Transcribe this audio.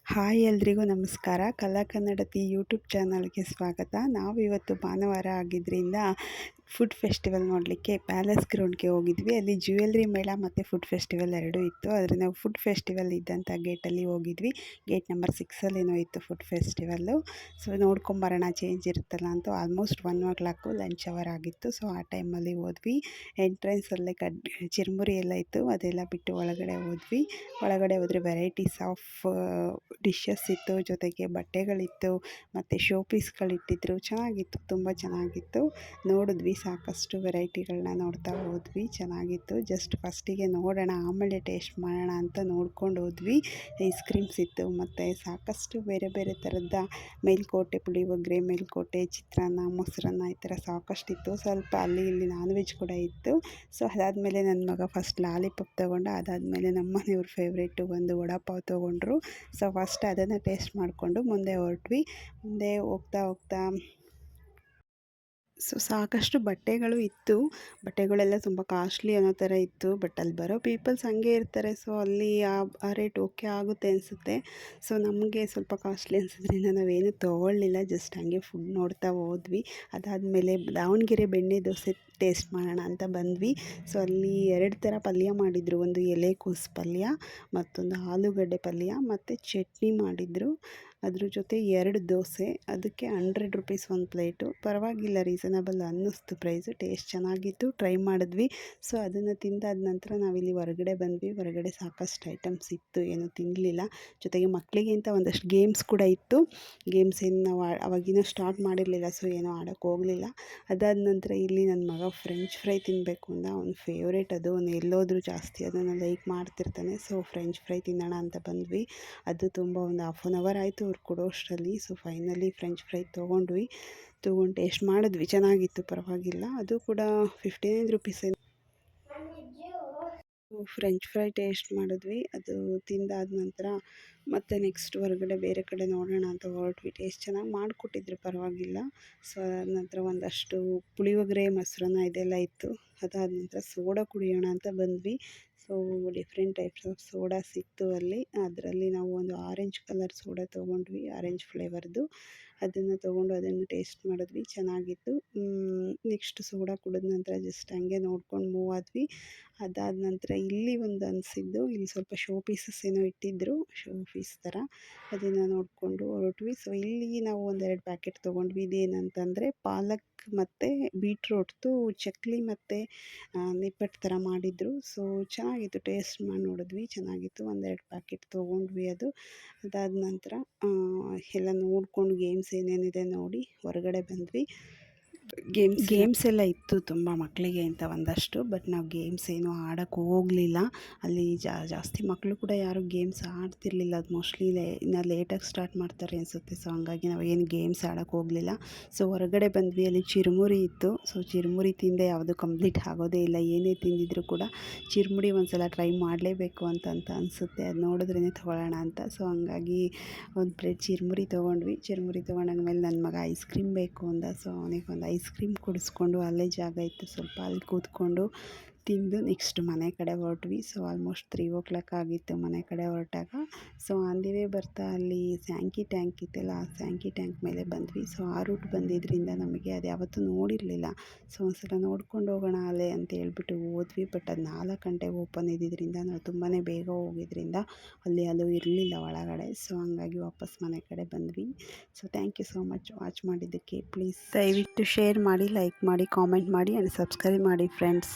Hi ಎಲ್ರಿಗೂ ನಮಸ್ಕಾರ. ಕಲಾ ಕನ್ನಡತಿ ಯೂಟ್ಯೂಬ್ ಚಾನಲ್ಗೆ ಸ್ವಾಗತ. ನಾವು ಇವತ್ತು ಭಾನುವಾರ ಆಗಿದ್ದರಿಂದ ಫುಡ್ ಫೆಸ್ಟಿವಲ್ ನೋಡಲಿಕ್ಕೆ ಪ್ಯಾಲೇಸ್ ಗ್ರೌಂಡ್ಗೆ ಹೋಗಿದ್ವಿ. ಅಲ್ಲಿ ಜ್ಯುವೆಲ್ರಿ ಮೇಳ ಮತ್ತು ಫುಡ್ ಫೆಸ್ಟಿವಲ್ ಎರಡೂ ಇತ್ತು. ಆದರೆ ನಾವು ಫುಡ್ ಫೆಸ್ಟಿವಲ್ ಇದ್ದಂಥ ಗೇಟಲ್ಲಿ ಹೋಗಿದ್ವಿ. ಗೇಟ್ ನಂಬರ್ 6 ಇತ್ತು ಫುಡ್ ಫೆಸ್ಟಿವಲ್ಲು. ಸೊ ನೋಡ್ಕೊಂಬರೋಣ ಚೇಂಜ್ ಇರುತ್ತಲ್ಲ ಅಂತ ಆಲ್ಮೋಸ್ಟ್ 1 o'clock ಲಂಚ್ ಅವರ್ ಆಗಿತ್ತು. ಸೊ ಆ ಟೈಮಲ್ಲಿ ಹೋದ್ವಿ. ಎಂಟ್ರೆನ್ಸಲ್ಲೇ ಚಿರುಮುರಿ ಎಲ್ಲ ಇತ್ತು, ಅದೆಲ್ಲ ಬಿಟ್ಟು ಒಳಗಡೆ ಹೋದ್ವಿ. ಒಳಗಡೆ ಹೋದರೆ ವೆರೈಟೀಸ್ ಆಫ್ ಡಿಶಸ್ ಇತ್ತು, ಜೊತೆಗೆ ಬಟ್ಟೆಗಳಿತ್ತು ಮತ್ತು ಶೋ ಪೀಸ್ಗಳಿಟ್ಟಿದ್ರು. ಚೆನ್ನಾಗಿತ್ತು, ತುಂಬ ಚೆನ್ನಾಗಿತ್ತು. ನೋಡಿದ್ವಿ, ಸಾಕಷ್ಟು ವೆರೈಟಿಗಳನ್ನ ನೋಡ್ತಾ ಹೋದ್ವಿ. ಚೆನ್ನಾಗಿತ್ತು. ಜಸ್ಟ್ ಫಸ್ಟಿಗೆ ನೋಡೋಣ ಆಮೇಲೆ ಟೇಸ್ಟ್ ಮಾಡೋಣ ಅಂತ ನೋಡ್ಕೊಂಡು ಹೋದ್ವಿ. ಐಸ್ ಕ್ರೀಮ್ಸ್ ಇತ್ತು ಮತ್ತು ಸಾಕಷ್ಟು ಬೇರೆ ಬೇರೆ ಥರದ ಮೇಲ್ಕೋಟೆ, ಪುಳಿಯೋಗರೆ, ಮೇಲ್ಕೋಟೆ, ಚಿತ್ರಾನ್ನ, ಮೊಸರನ್ನ ಈ ಥರ ಸಾಕಷ್ಟಿತ್ತು. ಸ್ವಲ್ಪ ಅಲ್ಲಿ ಇಲ್ಲಿ ನಾನ್ ವೆಜ್ ಕೂಡ ಇತ್ತು. ಸೊ ಅದಾದಮೇಲೆ ನನ್ನ ಮಗ ಫಸ್ಟ್ ಲಾಲಿಪಾಪ್ ತೊಗೊಂಡ. ಅದಾದಮೇಲೆ ನಮ್ಮ ಮನೆಯವ್ರ ಫೇವ್ರೇಟು ಒಂದು ವಡಾಪಾವ್ ತೊಗೊಂಡ್ರು. ಸೊ ಫಸ್ಟ್ ಅದನ್ನು ಟೇಸ್ಟ್ ಮಾಡಿಕೊಂಡು ಮುಂದೆ ಹೊರಟ್ವಿ. ಮುಂದೆ ಹೋಗ್ತಾ ಹೋಗ್ತಾ ಸೊ ಸಾಕಷ್ಟು ಬಟ್ಟೆಗಳು ಇತ್ತು. ಬಟ್ಟೆಗಳೆಲ್ಲ ತುಂಬ ಕಾಸ್ಟ್ಲಿ ಅನ್ನೋ ಥರ ಇತ್ತು. ಬಟ್ ಅಲ್ಲಿ ಬರೋ ಪೀಪಲ್ಸ್ ಹಂಗೆ ಇರ್ತಾರೆ. ಸೊ ಅಲ್ಲಿ ಆ ರೇಟ್ ಓಕೆ ಆಗುತ್ತೆ ಅನಿಸುತ್ತೆ. ಸೊ ನಮಗೆ ಸ್ವಲ್ಪ ಕಾಸ್ಟ್ಲಿ ಅನಿಸಿದ್ರಿಂದ ನಾವೇನು ತೊಗೊಳ್ಳಿಲ್ಲ. ಜಸ್ಟ್ ಹಂಗೆ ಫುಡ್ ನೋಡ್ತಾ ಹೋದ್ವಿ. ಅದಾದಮೇಲೆ ದಾವಣಗೆರೆ ಬೆಣ್ಣೆ ದೋಸೆ ಟೇಸ್ಟ್ ಮಾಡೋಣ ಅಂತ ಬಂದ್ವಿ. ಸೊ ಅಲ್ಲಿ 2 ಥರ ಪಲ್ಯ ಮಾಡಿದರು. ಒಂದು ಎಲೆಕೋಸು ಪಲ್ಯ, ಮತ್ತೊಂದು ಆಲೂಗಡ್ಡೆ ಪಲ್ಯ ಮತ್ತು ಚಟ್ನಿ ಮಾಡಿದರು. ಅದ್ರ ಜೊತೆ 2 ದೋಸೆ. ಅದಕ್ಕೆ 100 ರೂಪೀಸ್ ಒಂದು ಪ್ಲೇಟು. ಪರವಾಗಿಲ್ಲ, ರೀಸನಬಲ್ ಅನ್ನಿಸ್ತು ಪ್ರೈಸು. ಟೇಸ್ಟ್ ಚೆನ್ನಾಗಿತ್ತು, ಟ್ರೈ ಮಾಡಿದ್ವಿ. ಸೊ ಅದನ್ನು ತಿಂದಾದ ನಂತರ ನಾವಿಲ್ಲಿ ಹೊರಗಡೆ ಬಂದ್ವಿ. ಹೊರಗಡೆ ಸಾಕಷ್ಟು ಐಟಮ್ಸ್ ಇತ್ತು, ಏನೂ ತಿನ್ನಲಿಲ್ಲ. ಜೊತೆಗೆ ಮಕ್ಕಳಿಗೆ ಅಂತ ಒಂದಷ್ಟು ಗೇಮ್ಸ್ ಕೂಡ ಇತ್ತು. ಗೇಮ್ಸ್ ಏನು ನಾವು ಅವಾಗಿನ್ನೂ ಸ್ಟಾರ್ಟ್ ಮಾಡಿರಲಿಲ್ಲ, ಸೊ ಏನೂ ಆಡೋಕ್ಕೆ ಹೋಗಲಿಲ್ಲ. ಅದಾದ ನಂತರ ಇಲ್ಲಿ ನನ್ನ ಮಗ ಫ್ರೆಂಚ್ ಫ್ರೈ ತಿನ್ನಬೇಕು ಅಂದ. ಅವ್ನ ಫೇವ್ರೇಟ್ ಅದು. ಅವ್ನು ಎಲ್ಲೋದ್ರೂ ಜಾಸ್ತಿ ಅದನ್ನು ಲೈಕ್ ಮಾಡ್ತಿರ್ತಾನೆ. ಸೊ ಫ್ರೆಂಚ್ ಫ್ರೈ ತಿನ್ನೋಣ ಅಂತ ಬಂದ್ವಿ. ಅದು ತುಂಬ ಒಂದು 1/2 hour ಆಯಿತು ಅವ್ರು ಕೊಡೋ ಅಷ್ಟರಲ್ಲಿ. ಸೊ ಫೈನಲಿ ಫ್ರೆಂಚ್ ಫ್ರೈ ತೊಗೊಂಡು ಟೇಸ್ಟ್ ಮಾಡಿದ್ವಿ. ಚೆನ್ನಾಗಿತ್ತು, ಪರವಾಗಿಲ್ಲ. ಅದು ಕೂಡ 59 ರೂಪೀಸ್. ಫ್ರೆಂಚ್ ಫ್ರೈ ಟೇಸ್ಟ್ ಮಾಡಿದ್ವಿ. ಅದು ತಿಂದಾದ ನಂತರ ಮತ್ತು ನೆಕ್ಸ್ಟ್ ಹೊರಗಡೆ ಬೇರೆ ಕಡೆ ನೋಡೋಣ ಅಂತ ಹೊರಟ್ವಿ. ಟೇಸ್ಟ್ ಚೆನ್ನಾಗಿ ಮಾಡಿಕೊಟ್ಟಿದ್ರು, ಪರವಾಗಿಲ್ಲ. ಸೊ ಅದಾದ ನಂತರ ಒಂದಷ್ಟು ಪುಳಿಯೋಗರೆ, ಮೊಸರನ್ನ ಇದೆಲ್ಲ ಇತ್ತು. ಅದಾದ ನಂತರ ಸೋಡಾ ಕುಡಿಯೋಣ ಅಂತ ಬಂದ್ವಿ. So different types of soda ಸಿಕ್ತು ಅಲ್ಲಿ. ಅದರಲ್ಲಿ ನಾವು ಒಂದು ಆರೆಂಜ್ ಕಲರ್ ಸೋಡಾ ತೊಗೊಂಡ್ವಿ, ಆರೆಂಜ್ ಫ್ಲೇವರ್ದು. ಅದನ್ನು ತೊಗೊಂಡು ಅದನ್ನು ಟೇಸ್ಟ್ ಮಾಡಿದ್ವಿ. ಚೆನ್ನಾಗಿತ್ತು. ನೆಕ್ಸ್ಟ್ ಸೋಡಾ ಕುಡಿದ ನಂತರ ಜಸ್ಟ್ ಹಂಗೆ ನೋಡ್ಕೊಂಡು ಮೂವ್ ಆದ್ವಿ. ಅದಾದ ನಂತರ ಇಲ್ಲಿ ಒಂದು ಅನಿಸಿದ್ದು, ಇಲ್ಲಿ ಸ್ವಲ್ಪ ಶೋ ಪೀಸಸ್ ಏನೋ ಇಟ್ಟಿದ್ದರು, ಶೋ ಪೀಸ್ ಥರ. ಅದನ್ನು ನೋಡಿಕೊಂಡು ಹೊರಟ್ವಿ. ಸೊ ಇಲ್ಲಿ ನಾವು 1-2 ಪ್ಯಾಕೆಟ್ ತೊಗೊಂಡ್ವಿ. ಇದೇನಂತಂದರೆ ಪಾಲಕ್ ಮತ್ತು ಬೀಟ್ರೋಟ್ದು ಚಕ್ಲಿ ಮತ್ತು ನಿಪ್ಪಟ್ಟು ಥರ ಮಾಡಿದರು. ಸೊ ಚೆನ್ನಾಗಿತ್ತು. ಟೇಸ್ಟ್ ಮಾಡಿ ನೋಡಿದ್ವಿ, ಚೆನ್ನಾಗಿತ್ತು. 1-2 ಪ್ಯಾಕೆಟ್ ತೊಗೊಂಡ್ವಿ. ಅದಾದ ನಂತರ ಎಲ್ಲ ನೋಡ್ಕೊಂಡು ಗೇಮ್ಸ್ ಏನೇನಿದೆ ನೋಡಿ ಹೊರಗಡೆ ಬಂದ್ವಿ. ಗೇಮ್ಸ್ ಎಲ್ಲ ಇತ್ತು ತುಂಬ ಮಕ್ಕಳಿಗೆ ಅಂತ ಒಂದಷ್ಟು. ಬಟ್ ನಾವು ಗೇಮ್ಸ್ ಏನೂ ಆಡೋಕ್ಕೆ ಹೋಗಲಿಲ್ಲ. ಅಲ್ಲಿ ಜಾಸ್ತಿ ಮಕ್ಕಳು ಕೂಡ ಯಾರೂ ಗೇಮ್ಸ್ ಆಡ್ತಿರ್ಲಿಲ್ಲ. ಅದು ಮೋಸ್ಟ್ಲಿ ಇನ್ನು ಲೇಟಾಗಿ ಸ್ಟಾರ್ಟ್ ಮಾಡ್ತಾರೆ ಅನಿಸುತ್ತೆ. ಸೊ ಹಂಗಾಗಿ ನಾವು ಏನು ಗೇಮ್ಸ್ ಆಡೋಕ್ಕೆ ಹೋಗಲಿಲ್ಲ. ಸೊ ಹೊರಗಡೆ ಬಂದ್ವಿ. ಅಲ್ಲಿ ಚಿರುಮುರಿ ಇತ್ತು. ಸೊ ಚಿರುಮುರಿ ತಿಂದೆ ಯಾವುದು ಕಂಪ್ಲೀಟ್ ಆಗೋದೇ ಇಲ್ಲ. ಏನೇ ತಿಂದಿದ್ರು ಕೂಡ ಚಿರುಮುರಿ ಒಂದು ಟ್ರೈ ಮಾಡಲೇಬೇಕು ಅಂತ ಅನಿಸುತ್ತೆ. ಅದು ನೋಡಿದ್ರೇ ತೊಗೊಳ್ಳೋಣ ಅಂತ. ಸೊ ಹಂಗಾಗಿ ಒಂದು ಪ್ಲೇಟ್ ಚಿರುಮುರಿ ತೊಗೊಂಡ್ವಿ. ಚಿರುಮುರಿ ತೊಗೊಂಡಾದ್ಮೇಲೆ ನನ್ನ ಮಗ ಐಸ್ ಕ್ರೀಮ್ ಬೇಕು ಅಂದ. ಸೊ ಅವನಿಗೆ ಒಂದು ಐಸ್ ಕ್ರೀಮ್ ಕುಡಿಸ್ಕೊಂಡು, ಅಲ್ಲೇ ಜಾಗ ಇತ್ತು ಸ್ವಲ್ಪ, ಅಲ್ಲಿ ಕೂತ್ಕೊಂಡು ತಿಂದು ನೆಕ್ಸ್ಟ್ ಮನೆ ಕಡೆ ಹೊರಟ್ವಿ. ಸೊ ಆಲ್ಮೋಸ್ಟ್ 3 o'clock ಆಗಿತ್ತು ಮನೆ ಕಡೆ ಹೊರಟಾಗ. ಸೊ ಆನ್ ದಿ ವೇ ಬರ್ತಾ ಅಲ್ಲಿ ಸ್ಯಾಂಕಿ ಟ್ಯಾಂಕ್ ಇತ್ತಲ್ಲ, ಆ ಸ್ಯಾಂಕಿ ಟ್ಯಾಂಕ್ ಮೇಲೆ ಬಂದ್ವಿ. ಸೊ ಆ ರೂಟ್ ಬಂದಿದ್ದರಿಂದ ನಮಗೆ ಅದು ಯಾವತ್ತೂ ನೋಡಿರಲಿಲ್ಲ. ಸೊ ಒಂದ್ಸಲ ನೋಡ್ಕೊಂಡು ಹೋಗೋಣ ಅಲ್ಲೇ ಅಂತ ಹೇಳ್ಬಿಟ್ಟು ಹೋದ್ವಿ. ಬಟ್ ಅದು 4 ಗಂಟೆಗೆ ಓಪನ್ ಇದ್ದಿದ್ದರಿಂದ ನಾವು ತುಂಬಾ ಬೇಗ ಹೋಗಿದ್ದರಿಂದ ಅಲ್ಲಿ ಅದು ಇರಲಿಲ್ಲ ಒಳಗಡೆ. ಸೊ ಹಂಗಾಗಿ ವಾಪಸ್ ಮನೆ ಕಡೆ ಬಂದ್ವಿ. So thank you so much watch ಮಾಡಿದ್ದಕ್ಕೆ. ಪ್ಲೀಸ್ ದಯವಿಟ್ಟು ಶೇರ್ ಮಾಡಿ, ಲೈಕ್ ಮಾಡಿ, ಕಾಮೆಂಟ್ ಮಾಡಿ ಆ್ಯಂಡ್ ಸಬ್ಸ್ಕ್ರೈಬ್ ಮಾಡಿ ಫ್ರೆಂಡ್ಸ್.